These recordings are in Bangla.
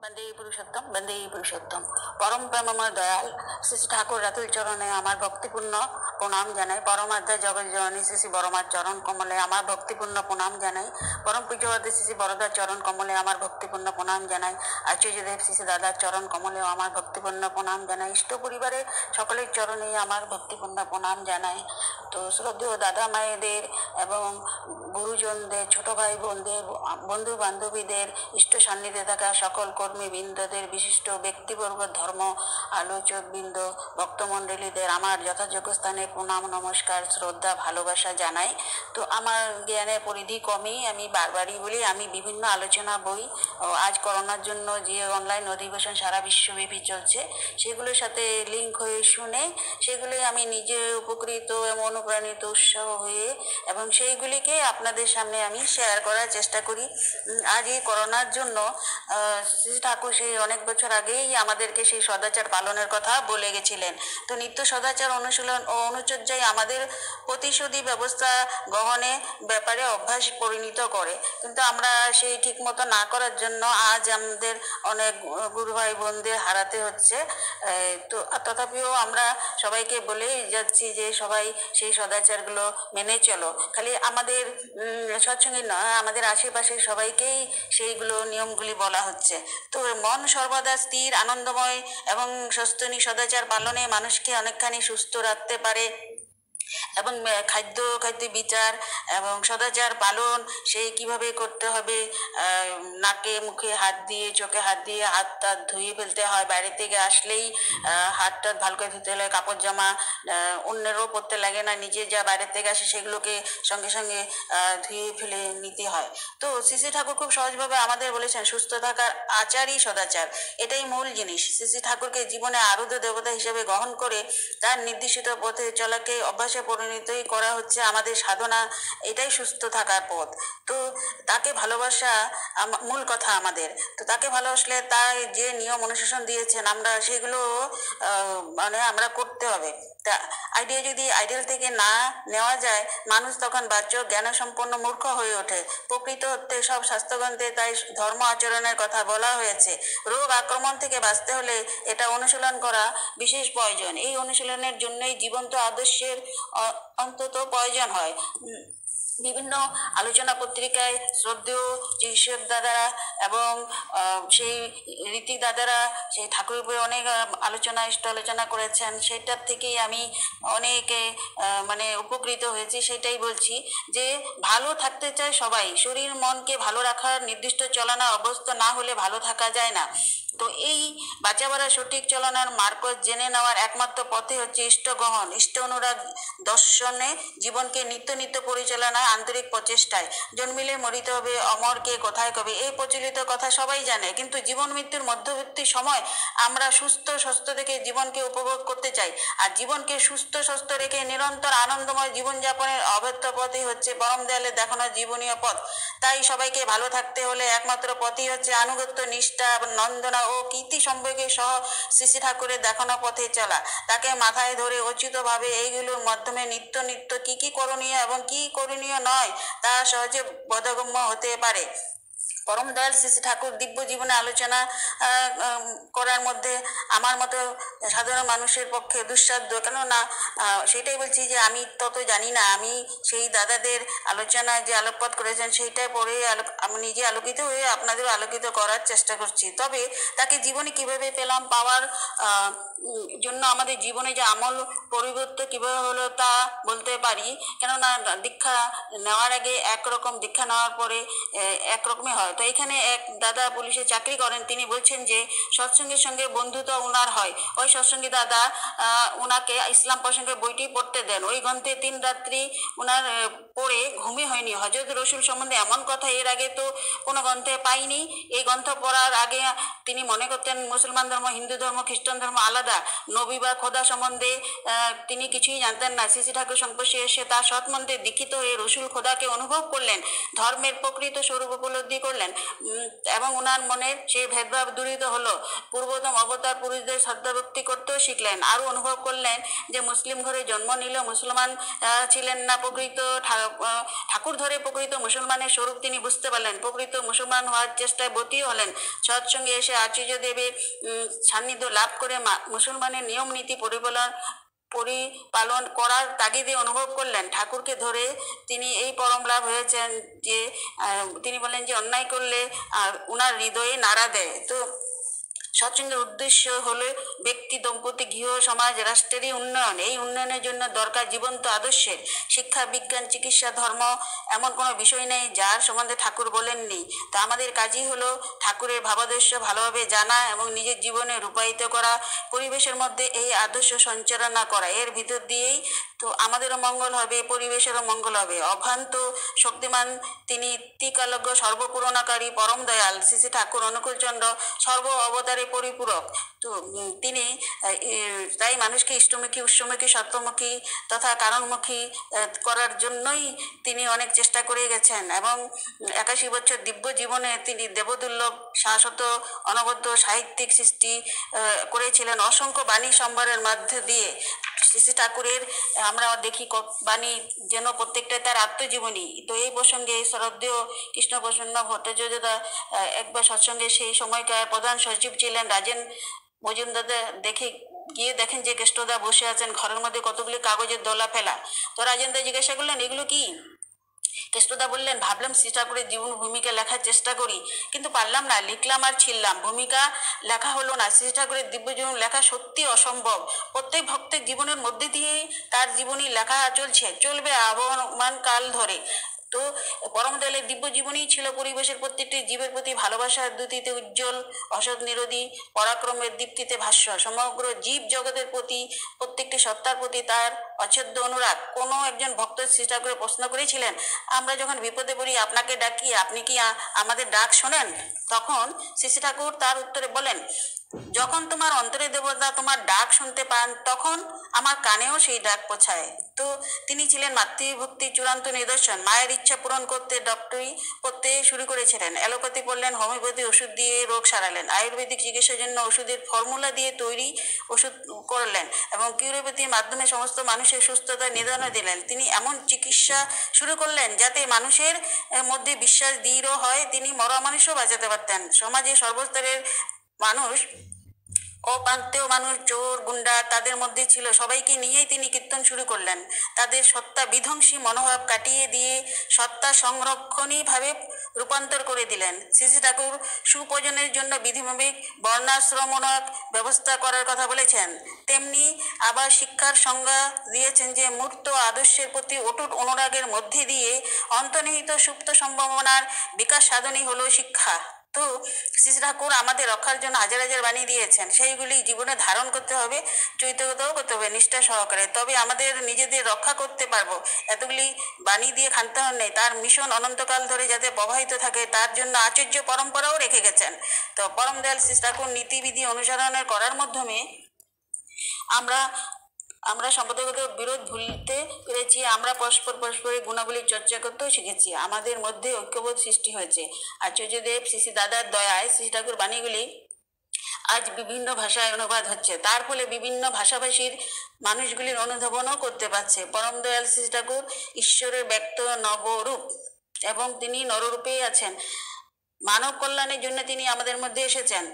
বন্দে পুরুষোত্তম, বন্দে পুরুষোত্তম। পরম প্রেমময় দয়াল শ্রী শ্রী ঠাকুর রাতুল চরণে আমার ভক্তিপূর্ণ প্রণাম জানাই। পরমাধ্যা জগৎ জননী শ্রী শ্রী বড়মার চরণ কমলে আমার ভক্তিপূর্ণ প্রণাম জানাই। পরম পূজ্যবাদী শ্রী শ্রী বড়দার চরণ কমলে আমার ভক্তিপূর্ণ প্রণাম জানাই। আচার্যদেব শ্রী শ্রী দাদার চরণ কমলেও আমার ভক্তিপূর্ণ প্রণাম জানাই। ইষ্ট পরিবারের সকলের চরণেই আমার ভক্তিপূর্ণ প্রণাম জানাই। তো শ্রদ্ধেয় দাদা মায়েদের এবং গুরুজনদের, ছোট ভাই বোনদের, বন্ধু বান্ধবীদের, ইষ্ট সান্নিধ্যে থাকা সকল কর্মীবৃন্দদের, বিশিষ্ট ব্যক্তিবর্গ, ধর্ম আলোচকবৃন্দ, ভক্তমণ্ডলীদের আমার যথাযোগ্য স্থানে প্রণাম, নমস্কার, শ্রদ্ধা, ভালোবাসা জানাই। তো আমার জ্ঞানের পরিধি কমই, আমি বারবারই বলি, আমি বিভিন্ন আলোচনা বই, আজ করোনার জন্য যে অনলাইন অধিবেশন সারা বিশ্বব্যাপী চলছে সেগুলোর সাথে লিঙ্ক হয়ে শুনে সেগুলোই আমি নিজে উপকৃত এবং অনুপ্রাণিত, উৎসাহ হয়ে এবং সেইগুলিকে আপনাদের সামনে আমি শেয়ার করার চেষ্টা করি। আজ এই করোনার জন্য শ্রী ঠাকুর সেই অনেক বছর আগেই আমাদেরকে সেই সদাচার পালনের কথা বলে গেছিলেন। তো নিত্য সদাচার অনুশীলন ও অনুচর্যায় আমাদের প্রতিশোধী ব্যবস্থা গ্রহণে ব্যাপারে অভ্যাস পরিণত করে, কিন্তু আমরা সেই ঠিক মতো না করার জন্য আজ আমাদের অনেক গুরু ভাই বোনদের হারাতে হচ্ছে। তো তথাপিও আমরা সবাইকে বলেই যাচ্ছি যে সবাই সেই সদাচারগুলো মেনে চলো। খালি আমাদের সৎসঙ্গী নয়, আমাদের আশেপাশে সবাইকেই সেইগুলো নিয়মগুলি বলা হচ্ছে। তো মন সর্বদা স্থির, আনন্দময় এবং সস্তনী সদাচার পালনে মানুষকে অনেকখানি সুস্থ রাখতে পারে এবং খাদ্য বিচার এবং সদাচার পালন সেই কিভাবে করতে হবে, নাকে মুখে হাত দিয়ে, চোখে হাত দিয়ে হাত টাত ধুয়ে ফেলতে হয়, বাইরে থেকে আসলেই হাত টাত ভালো করে ধুতে হয়, কাপড় জামা অন্যেরও পরতে লাগে না, নিজে যা বাইরের থেকে আসে সেগুলোকে সঙ্গে সঙ্গে ধুয়ে ফেলে নিতে হয়। তো শ্রী শ্রী ঠাকুর খুব সহজভাবে আমাদের বলেছেন সুস্থ থাকার আচারই সদাচার, এটাই মূল জিনিস। শ্রী শ্রী ঠাকুরকে জীবনে আরুদ্ধ দেবতা হিসেবে গ্রহণ করে তার নির্দেশিত পথে চলাকে অভ্যাসে পরিণতই করা হচ্ছে আমাদের সাধনা, এটাই সুস্থ থাকার পথ। তো তাকে ভালোবাসা মূল কথা আমাদের। তো তাকে ভালোবাসলে তার যে নিয়ম অনুশাসন দিয়েছেন আমরা সেগুলো মানে আমরা করতে হবে। তা আইডিয়া যদি আইডিয়াল থেকে না নেওয়া যায়, মানুষ তখন বাহ্য জ্ঞানসম্পন্ন মূর্খ হয়ে ওঠে। প্রকৃত অর্থে সব স্বাস্থ্যগ্রন্থে তাই ধর্ম আচরণের কথা বলা হয়েছে। রোগ আক্রমণ থেকে বাঁচতে হলে এটা অনুশীলন করা বিশেষ প্রয়োজন। এই অনুশীলনের জন্যই জীবন্ত আদর্শের অন্তত প্রয়োজন হয়। বিভিন্ন আলোচনা পত্রিকায় শ্রদ্ধেয় চিকিৎসক দাদারা এবং সেই ঋতিক দাদারা সেই ঠাকুরের উপরে অনেক ইষ্ট আলোচনা করেছেন, সেটার থেকেই আমি অনেকে মানে উপকৃত হয়েছি। সেটাই বলছি যে ভালো থাকতে চায় সবাই, শরীর মনকে ভালো রাখার নির্দিষ্ট চলনা অভ্যস্ত না হলে ভালো থাকা যায় না। তো এই বাঁচাবাড়া সঠিক চলনার মার্কস জেনে নেওয়ার একমাত্র পথে হচ্ছে ইষ্ট গ্রহণ, ইষ্ট অনুরাগ দর্শনে জীবনকে নিত্য নিত্য পরিচালনা আন্তরিক প্রচেষ্টায়। জন্মিলে মরিতে হবে, অমরকে কোথায় কবে, এই প্রচলিত কথা সবাই জানে, কিন্তু জীবন মৃত্যুর মধ্যবর্তী সময় আমরা সুস্থ স্বাস্থ্য থেকে জীবনকে উপভোগ করতে চাই। আর জীবনকে সুস্থ স্বাস্থ্য রেখে নিরন্তর আনন্দময় জীবনযাপনের অব্যর্থ পথই হচ্ছে পরম দয়ালের দেখানো জীবনীয় পথ। তাই সবাইকে ভালো থাকতে হলে একমাত্র পথই হচ্ছে আনুগত্য, নিষ্ঠা, নন্দনা ও কীর্তি সম্পর্কে সহ শ্রী শ্রী ঠাকুরের দেখানো পথে চলা। তাকে মাথায় ধরে উচিতভাবে এইগুলোর মাধ্যমে নিত্য নিত্য কি কি করণীয় এবং কি করণীয় নয় তা সহজে বোধগম্য হতে পারে। পরম দয়াল শ্রী শ্রী ঠাকুর দিব্য জীবনে আলোচনা করার মধ্যে আমার মতো সাধারণ মানুষের পক্ষে দুঃসাধ্য। কেননা সেটাই বলছি যে আমি তত জানি না, আমি সেই দাদাদের আলোচনায় যে আলোকপাত করেছেন সেইটাই পড়ে আমি নিজে আলোকিত হয়ে আপনাদেরও আলোকিত করার চেষ্টা করছি। তবে তাকে জীবনে কিভাবে পেলাম, পাওয়ার জন্য আমাদের জীবনে যে আমল পরিবর্তন কীভাবে হলো তা বলতে পারি। কেননা দীক্ষা নেওয়ার আগে একরকম, দীক্ষা নেওয়ার পরে একরকমই হয়। তো এখানে এক দাদা পুলিশে চাকরি করেন, তিনি বলছেন যে সৎসঙ্গের সঙ্গে বন্ধুত্ব ওনার হয়। ওই সৎসঙ্গী দাদা ওনাকে ইসলাম প্রসঙ্গে বইটি পড়তে দেন। ওই গ্রন্থে 3 রাত্রি ওনার পড়ে ঘুমই হয়নি। হযরত রসুল সম্বন্ধে এমন কথা এর আগে তো কোনো গ্রন্থে পাইনি। এই গ্রন্থ পড়ার আগে তিনি মনে করতেন মুসলমান ধর্ম, হিন্দু ধর্ম, খ্রিস্টান ধর্ম আলাদা, নবী বা খোদা সম্বন্ধে তিনি কিছুই জানতেন না। শ্রী শ্রী ঠাকুর সংস্পর্শে এসে তার সৎমন্ত্রে দীক্ষিত হয়ে রসুল খোদাকে অনুভব করলেন, ধর্মের প্রকৃত স্বরূপ উপলব্ধি করলেন। করলেন এবং ওনার মনের সেই ভেদভাব দূরিত হলো। পূর্বতম অবতার পুরুষদের শ্রদ্ধাভক্তি করতেও শিখলেন। আরও অনুভব করলেন যে মুসলিম ঘরে জন্ম নিলেও মুসলমান ছিলেন না। প্রকৃত ঠাকুর ধরে প্রকৃত মুসলমানের স্বরূপ তিনি বুঝতে পারলেন। প্রকৃত মুসলমান হওয়ার চেষ্টায় ব্রতী হলেন। সৎসঙ্গে এসে আচার্য দেবের সান্নিধ্য লাভ করে মুসলমানের নিয়ম নীতি পরিপালন করার তাগিদে অনুভব করলেন। ঠাকুরকে ধরে তিনি এই পরম লাভ হয়েছেন যে তিনি বলেন যে অন্যায় করলে ওনার হৃদয়ে নাড়া দেয়। তো সৎসঙ্গের উদ্দেশ্য হলো ব্যক্তি, দম্পতি, গৃহ, সমাজ, রাষ্ট্রেরই উন্নয়ন। এই উন্নয়নের জন্য দরকার জীবন্ত আদর্শের। শিক্ষা, বিজ্ঞান, চিকিৎসা, ধর্ম এমন কোনো বিষয় নেই যার সম্বন্ধে ঠাকুর বলেননি। তা আমাদের কাজই হলো ঠাকুরের ভাবাদর্শ ভালোভাবে জানা এবং নিজের জীবনে রূপায়িত করা, পরিবেশের মধ্যে এই আদর্শ সঞ্চালনা করা। এর ভিতর দিয়েই তো আমাদেরও মঙ্গল হবে, পরিবেশেরও মঙ্গল হবে। অভ্রান্ত শক্তিমান তিনি, ত্রিকালজ্ঞ, সর্বপূরণাকারী, পরম দয়াল শ্রী শ্রী ঠাকুর অনুকূলচন্দ্র সর্ব অবতারে পরিপূরক। তো তিনি তাই মানুষকে ইষ্টমুখী, উৎসমুখী, সত্যমুখী তথা কারণমুখী করার জন্যই তিনি অনেক চেষ্টা করে গেছেন এবং 81 বছর দিব্য জীবনে তিনি দেবদুর্লভ শাশ্বত অনবদ্য সাহিত্যিক সৃষ্টি করেছিলেন। অসংখ্য বাণী সম্ভারের মধ্যে দিয়ে শ্রী শ্রী ঠাকুরের আমরা দেখি বাণী যেন প্রত্যেকটাই তার আত্মজীবনী। তো এই প্রসঙ্গে শ্রদ্ধেয় কৃষ্ণপ্রসন্ন ভট্টাচার্য একবার সৎসঙ্গে সেই সময়কার প্রধান সচিব ছিলেন রাজেন মজুমদার গিয়ে দেখেন যে কেষ্টদা বসে আছেন, ঘরের মধ্যে কতগুলি কাগজের দোলা ফেলা। তো রাজেন্দ্র জিজ্ঞাসা করলেন এগুলো কি? কেষ্টদা বললেন, ভাবলাম শ্রী ঠাকুরের জীবন ভূমিকা লেখার চেষ্টা করি, কিন্তু পারলাম না। লিখলাম আর ছিললাম, ভূমিকা লেখা হলো না। শ্রী ঠাকুরের দিব্য জীবন লেখা সত্যি অসম্ভব। প্রত্যেক ভক্তের জীবনের মধ্যে দিয়েই তার জীবনী লেখা চলবে আবহমান কাল ধরে। তো পরম দয়ালের দিব্য জীবনই ছিল পরিবেশের প্রত্যেকটি জীবের প্রতি ভালোবাসার দ্যুতিতে উজ্জ্বল, অসৎ নিরোধী পরাক্রমের দীপ্তিতে ভাষ্য। সমগ্র জীব জগতের প্রতি, প্রত্যেকটি সত্তার প্রতি তার অচ্ছেদ্য অনুরাগ। কোনো একজন ভক্ত শ্রী ঠাকুরে প্রশ্ন করেছিলেন, আমরা যখন বিপদে পড়ি আপনাকে ডাকি, আপনি কি আমাদের ডাক শোনেন? তখন শ্রী ঠাকুর তার উত্তরে বলেন, যখন তোমার অন্তরের দেবতা তোমার ডাক শুনতে পান তখন আমার কানেও সেই ডাক পৌঁছায়। তো তিনি ছিলেন মাতৃভক্তির চূড়ান্ত নিদর্শন। মায়ের ইচ্ছা পূরণ করতে ডক্টরি পড়তে শুরু করেছিলেন। অ্যালোপ্যাথি পড়লেন, হোমিওপ্যাথি ওষুধ দিয়ে রোগ সারালেন, আয়ুর্বেদিক চিকিৎসার জন্য ওষুধের ফর্মুলা দিয়ে তৈরি ওষুধ করলেন এবং কিউরোপ্যাথির মাধ্যমে সমস্ত মানুষের সুস্থতার নিদানও দিলেন। তিনি এমন চিকিৎসা শুরু করলেন যাতে মানুষের মধ্যে বিশ্বাস দৃঢ় হয় তিনি মরা মানুষও বাঁচাতে পারতেন। সমাজে সর্বস্তরের মানুষ, অপ্রান্তীয় মানুষ, চোর, গুন্ডা তাদের মধ্যে ছিল, সবাইকে নিয়েই তিনি কীর্তন শুরু করলেন। তাদের সত্তা বিধ্বংসী মনোভাব কাটিয়ে দিয়ে সত্তা সংরক্ষণী ভাবে রূপান্তর করে দিলেন। শ্রী শ্রী ঠাকুর সুপ্রজনের জন্য বিধিমাফিক বর্ণাশ্রমমূলক ব্যবস্থা করার কথা বলেছেন। তেমনি আবার শিক্ষার সংজ্ঞা দিয়েছেন যে মূর্ত আদর্শের প্রতি অটুট অনুরাগের মধ্যে দিয়ে অন্তর্নিহিত সুপ্ত সম্ভাবনার বিকাশ সাধনই হলো শিক্ষা। তো শ্রী ঠাকুর আমাদের রক্ষার জন্য হাজার হাজার বাণী দিয়েছেন, সেইগুলি জীবনে ধারণ করতে হবে, চৈতন্যতাও করতে হবে নিষ্ঠা সহকারে, তবে আমাদের নিজেদের রক্ষা করতে পারবো। এতগুলি বাণী দিয়ে ক্ষান্ত হন নেই, তার মিশন অনন্তকাল ধরে যাতে প্রবাহিত থাকে তার জন্য আচার্য পরম্পরাও রেখে গেছেন। তো পরম দয়াল শ্রী ঠাকুর নীতিবিধি অনুসরণের করার মাধ্যমে আমরা সম্পর্কগত বিরোধ ভুলতে পেরেছি। আমরা পরস্পরের গুণাবলীর চর্চা করতেও শিখেছি। আমাদের মধ্যে ঐক্যবোধ সৃষ্টি হয়েছে। আচার্যদেব শ্রী শ্রী দাদার দয়ায় শ্রী ঠাকুর বাণীগুলি আজ বিভিন্ন ভাষায় অনুবাদ হচ্ছে। তার ফলে বিভিন্ন ভাষাভাষীর মানুষগুলির অনুধাবনও করতে পারছে। পরম দয়াল শ্রী ঠাকুর ঈশ্বরের ব্যক্ত নবরূপ এবং তিনি নররূপেই আছেন। মানব কল্যাণের জন্য তিনি আমাদের মধ্যে এসেছেন।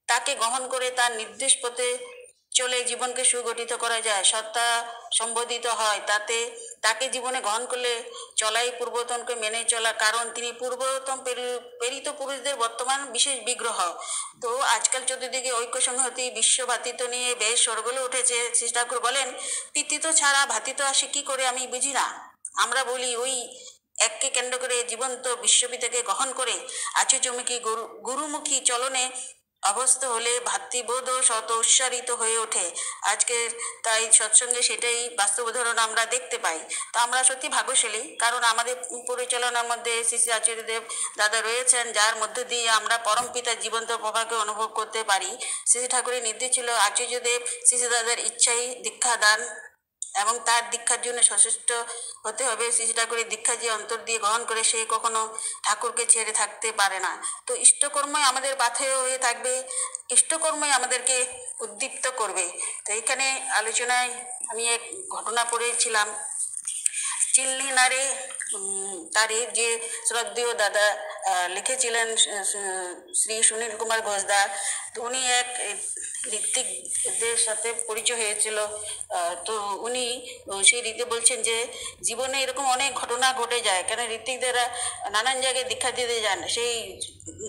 তাকে গ্রহণ করে তার নির্দেশ পথে চলে জীবনকে সুগঠিত করা যায়, সত্তা সম্বোধিত হয়। তাকে জীবনে গ্রহণ করলে চলাই পূর্বতনকে মেনে চলা, কারণ তিনি পূর্বতন প্রেরিত পুরুষদের বর্তমান বিশেষ বিগ্রহ। তো আজকাল চতুর্দিকে ঐক্য সংহতি, বিশ্ব ভাতৃত্ব নিয়ে বেশ সরগোলে উঠেছে। শ্রী ঠাকুর বলেন, পিতৃত্ব ছাড়া ভাতৃত্ব আসে কি করে আমি বুঝি না। আমরা বলি ওই এককে কেন্দ্র করে জীবন্ত বিশ্বপিতাকে গ্রহণ করে আচার্যমুখী গুরুমুখী চলনে অবস্থ হলে ভাতৃবোধও শত উচ্চারিত হয়ে ওঠে। আজকের তাই সৎসঙ্গে সেটাই বাস্তব উদাহরণ আমরা দেখতে পাই। তো আমরা সত্যি ভাগ্যশালী, কারণ আমাদের পরিচালনার মধ্যে শ্রী শ্রী আচার্যদেব দাদা রয়েছেন, যার মধ্য দিয়ে আমরা পরম পিতার জীবন্ত প্রভাকে অনুভব করতে পারি। শ্রী ঠাকুরের নির্দেশ ছিল আচার্যদেব শ্রী শ্রী দাদার ইচ্ছাই দীক্ষা দান এবং তার দীক্ষার জন্য সচেষ্ট হতে হবে। শ্রী শ্রী ঠাকুরের দীক্ষা যে অন্তর দিয়ে গ্রহণ করে সে কখনো ঠাকুরকে ছেড়ে থাকতে পারে না। তো ইষ্টকর্মই আমাদের পাথেয় হয়ে থাকবে, ইষ্টকর্মই আমাদেরকে উদ্দীপ্ত করবে। তো এখানে আলোচনায় আমি এক ঘটনা পড়েছিলাম, চিল্লি নারে তারে, যে শ্রদ্ধেয় দাদা লিখেছিলেন শ্রী সুনীল কুমার ঘোষদা। তো উনি এক ঋত্বিকদের সাথে পরিচয় হয়েছিল। তো উনি সেই রীতি বলছেন যে জীবনে এরকম অনেক ঘটনা ঘটে যায়, কেন ঋত্বিকদেরা নানান জায়গায় দীক্ষা দিতে যান, সেই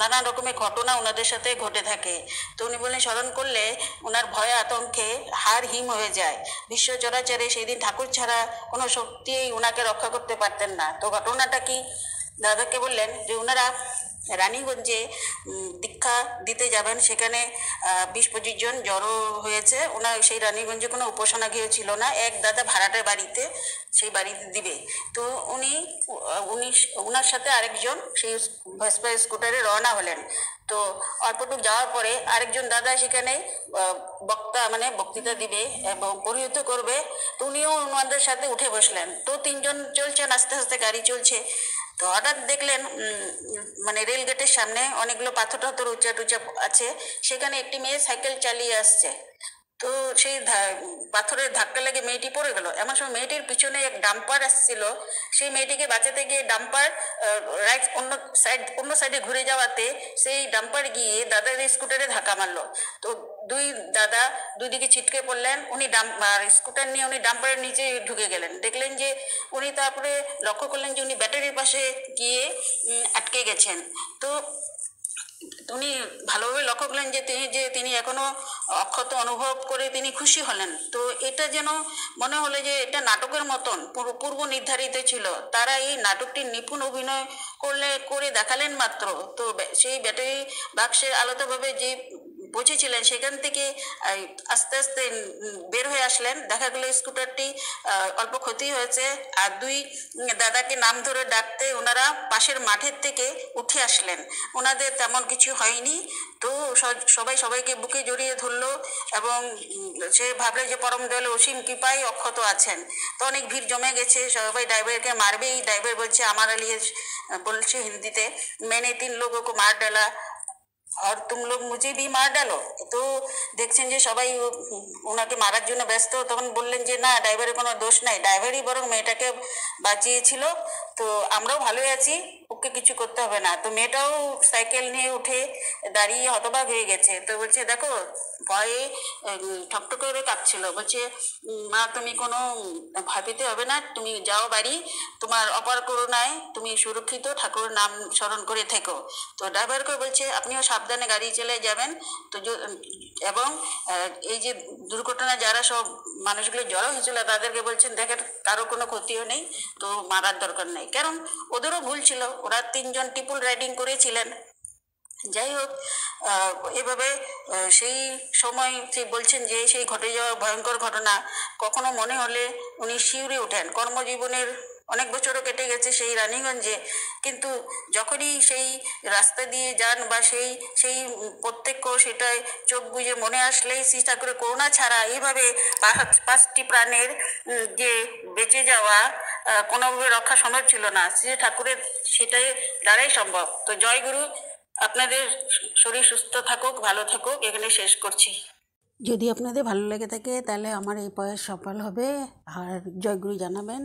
নানান রকমের ঘটনা ওনাদের সাথে ঘটে থাকে। তো উনি বললেন স্মরণ করলে ওনার ভয়ে আতঙ্কে হাড় হিম হয়ে যায়। বিশ্ব চরাচরে সেই দিন ঠাকুর ছাড়া কোনো শক্তিই ওনাকে রক্ষা করতে পারতেন না। তো ঘটনাটা কি, দাদাকে বললেন যে ওনারা রানীগঞ্জে দীক্ষা দিতে যাবেন, সেখানে 20-25 জন জড়ো হয়েছে। ওনার সেই রানীগঞ্জে কোনো উপাসনা গৃহ ছিল না, এক দাদা ভাড়াটের বাড়িতে সেই বাড়িতে দিবে। তো ওনার সাথে আরেকজন সেই ভেসপা স্কুটারে রওনা হলেন। তো অল্পটুক যাওয়ার পরে আরেকজন দাদা সেখানে বক্তা মানে বক্তৃতা দিবে এবং পরিহিত করবে। তো উনিও ওনাদের সাথে উঠে বসলেন। তো 3 জন চলছেন, আস্তে আস্তে গাড়ি চলছে। তো হঠাৎ দেখলেন মানে রেল গেটের সামনে অনেকগুলো পাথর টাথর উঁচা টুচা আছে, সেখানে একটি মেয়ে সাইকেল চালিয়ে আসছে। তো সেই পাথরের ধাক্কা লেগে মেয়েটি পড়ে গেল। এমন সময় মেয়েটির পিছনে এক ডাম্পার আসছিল, সেই মেয়েটিকে বাঁচাতে গিয়ে ডাম্পার রাইট অন্য সাইডে ঘুরে যাওয়াতে সেই ডাম্পার গিয়ে দাদার স্কুটারে ধাক্কা মারলো। তো দুই দাদা দুই দিকে ছিটকে পড়লেন। উনি স্কুটার নিয়ে উনি ডাম্পারের নিচে ঢুকে গেলেন। দেখলেন যে উনি, তারপরে লক্ষ্য করলেন যে উনি ব্যাটারির পাশে গিয়ে আটকে গেছেন। তো উনি ভালোভাবে লক্ষ্য করলেন যে তিনি এখনো অক্ষত অনুভব করে তিনি খুশি হলেন। তো এটা যেন মনে হলো যে এটা নাটকের মতন পূর্ব নির্ধারিত ছিল। তারা এই নাটকটি নিপুণ অভিনয় করে দেখালেন মাত্র। তো সেই ব্যাটারি বাক্সের আলাদাভাবে যে বসেছিলেন সেখান থেকে আস্তে আস্তে বের হয়ে আসলেন। দেখা গেল স্কুটারটি অল্প ক্ষতি হয়েছে। আর দুই দাদাকে নাম ধরে ডাকতে ওনারা পাশের মাঠের থেকে উঠে আসলেন, ওনাদের তেমন কিছু হয়নি। তো সবাই সবাইকে বুকে জড়িয়ে ধরলো এবং সে ভাবলে যে পরম দয়ালু অসীম কৃপায় অক্ষত আছেন। তো অনেক ভিড় জমে গেছে, সবাই ড্রাইভারকে মারবেই। ড্রাইভার বলছে আমার আলিয়ে, বলছে হিন্দিতে, मैंने 3 लोगों को मार डाला আর তুম লোক মুঝে ভি মার ডালো। তো দেখছেন যে সবাই ওনাকে মারার জন্য ব্যস্ত। তখন বললেন যে না, ড্রাইভারের কোনো দোষ নাই, ড্রাইভারই বরং মেয়েটাকে বাঁচিয়েছিল। তো আমরাও ভালোই আছি, ওকে কিছু করতে হবে না। তো মেয়েটাও সাইকেল নিয়ে উঠে দাঁড়িয়ে হতবাক হয়ে গেছে। তো বলছে দেখো, ভয়ে ঠকঠক করে কাঁপছিল। বলছে মা তুমি কোনো ভয় পেতে হবে না, তুমি যাও বাড়ি, তোমার অপার করুণায় তুমি সুরক্ষিত, ঠাকুরের নাম স্মরণ করে থেকো। তো ড্রাইভারকে বলছে আপনিও সাবধানে গাড়ি চালিয়ে যাবেন। তো এবং এই যে দুর্ঘটনা যারা সব মানুষগুলো জড়ো হয়েছিল তাদেরকে বলছেন দেখেন কারো কোনো ক্ষতিও নেই, তো মারার দরকার নেই, কারণ ওদেরও ভুল ছিল, ওরা 3 জন ট্রিপল রাইডিং করেছিলেন। যাই হোক, এভাবে সেই সময় সে বলছেন যে সেই ঘটে যাওয়া ভয়ঙ্কর ঘটনা কখনো মনে হলে উনি শিউরে ওঠেন। কর্মজীবনের অনেক বছরও কেটে গেছে সেই রানীগঞ্জে, কিন্তু যখনই সেই রাস্তা দিয়ে যান বা সেই প্রত্যক্ষ সেটাই চোখ বুজে মনে আসলেই শ্রী ঠাকুরের করুণা ছাড়া এইভাবে 5টি প্রাণের যে বেঁচে যাওয়া কোনোভাবে রক্ষা সম্ভব ছিল না। শ্রী ঠাকুরের সেটাই দ্বারাই সম্ভব। তো জয় গুরু, আপনাদের শরীর সুস্থ থাকুক, ভালো থাকুক, এখানে শেষ করছি। যদি আপনাদের ভালো লেগে থাকে তাহলে আমার এই প্রয়াস সফল হবে, আর জয়গুরু জানাবেন।